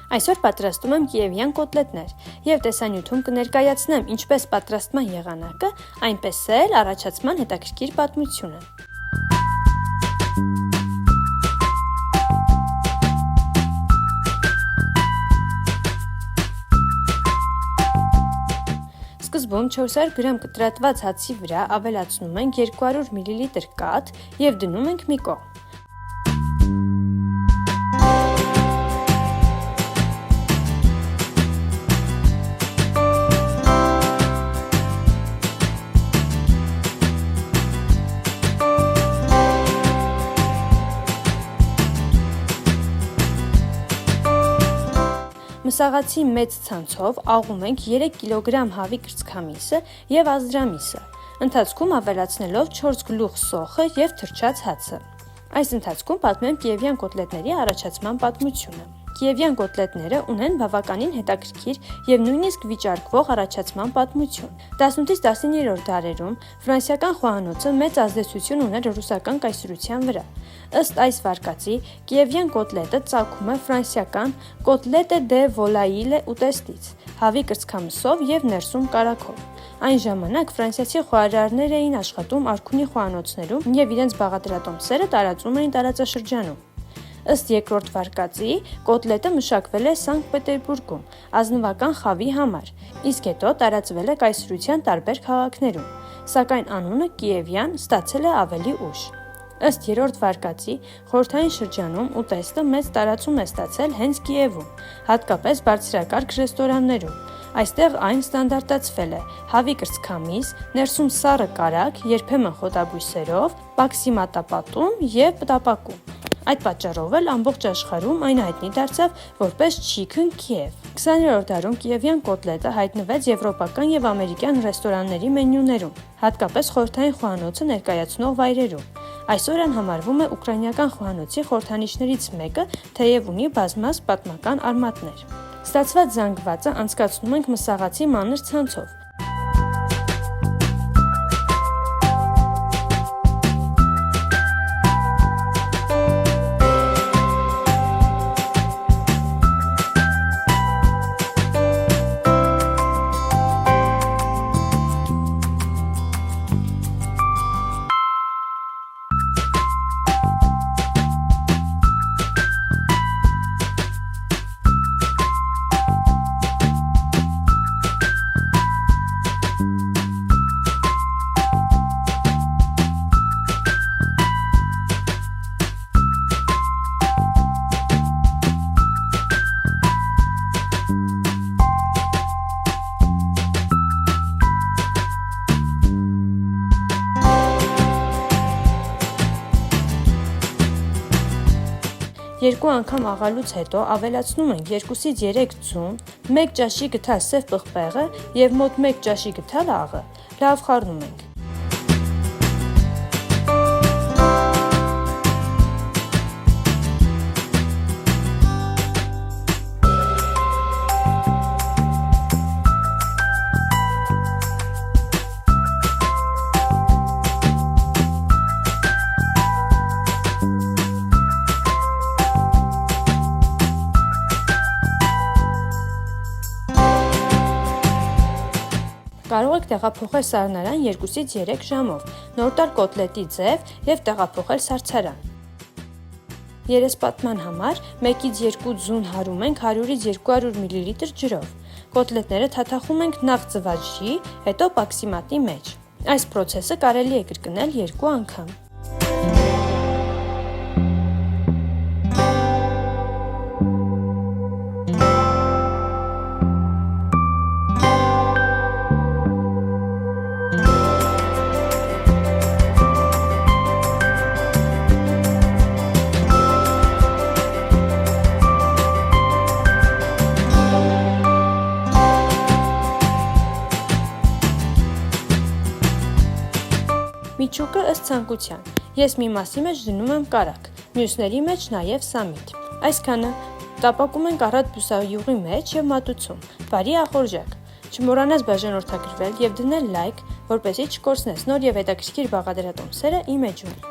Այսօր պատրաստում եմ կիևյան կոտլետներ և տեսանյութում կներկայացնեմ ինչպես պատրաստման եղանակը, այնպես էլ առաջացման հետաքրքիր պատմությունը։ Սկզբում 400 գրամ կտրատված հացի վրա ավելացնում ենք 200 մլ կաթ և դնում ենք մի կողմ։ Մսաղացի մեծ ցանցով աղում ենք 3 կգ հավի կրծքամիսը և ազդրամիսը, ընթացքում ավելացնելով 4 գլուխ սոխը և թրջած հացը։ Այս ընթացքում պատմեմ կիևյան կոտլետների առաջացման պատմությունը։ Կիևյան կոտլետները ունեն բավականին հետաքրքիր և նույնիսկ վիճարկվող առաջացման պատմություն։ 18-19-րդ դարերում ֆրանսիական խոհանոցը մեծ ազդեցություն ուներ ռուսական կայսրության վրա։ Ըստ այս վարկածի, կիևյան կոտլետը ծագում է ֆրանսիական կոտլետե դե վոլայիլե ուտեստից, հավի կրծքամսով և ներսում կարագով։ Այն ժամանակ ֆրանսիացի խոհարարներ էին աշխատում Արքունի խոհանոցներում և իրենց բաղադրատոմսերը տարածում էին տարածաշրջանում։ Ըստ երկրորդ վարկածի, կոտլետը մշակվել է Սանկտ Պետերբուրգում ազնվական խավի համար, իսկ հետո տարածվել է կայսրության տարբեր քաղաքներում, սակայն անունը կիևյան ստացել է ավելի ուշ։ Ըստ երրորդ վարկածի, խորհրդային շրջանում ուտեստը մեծ տարածում է ստացել հենց Կիևում, հատկապես բարձրակարգ ռեստորաններում։ Այստեղ այն ստանդարտացվել է հավի կրծքամիս, ներսում սառը կարագ, երբեմն խոտաբույսերով, պաքսիմատապատում և պտապակում։ Այդ պատճառով էլ ամբողջ աշխարհում այն հայտնի դարձավ որպես Chicken Kiev։ 20-րդ դարում կիևյան կոտլետը հայտնվեց եվրոպական և ամերիկյան ռեստորանների մենյուներում, հատկապես խորհրդային խոհանոցը ներկայացնող վայրերում։ Այսօր այն համարվում է ուկրաինական խոհանոցի խորհրդանիշներից մեկը, թեև ունի բազմազ պատմական արմատներ։ Ստացված զանգվածը անցկացնում ենք մսաղացի մանր ցանցով։ Երկու անգամ աղալուց հետո ավելացնում ենք 2-ից 3 ձուն, 1 ճաշի գթալ սև պղպեղը և մոտ 1 ճաշի գթալ աղը, լավ խառնում ենք։ Կարող եք տեղափոխել սառնարան 2-ից 3 ժամով, նոր տալ կոտլետի ձև և տեղափոխել սառցարան։ Երեսպատման համար 1-ից 2 ձուն հարում ենք 100-ից 200 մլ ջրով։ Կոտլետները թաթախում ենք նախ ձվածժի, հետո պաքսիմատի մեջ։ Այս պրոցեսը կարելի է կրկնել 2 անգամ։ Միջուկը ըստ ցանկության։ Ես մի մասի մեջ դնում եմ կարագ, մյուսների մեջ նաև սամիտ։ Այսքանը տապակում ենք առատ բուսայուղի մեջ և մատուցում։ Բարի ախորժակ։ Չմոռանաս բաժանորդագրվել և դնել լայք, որպեսզի չկորցնես նոր և հետաքրքիր բաղադրատոմսերը իմ էջում։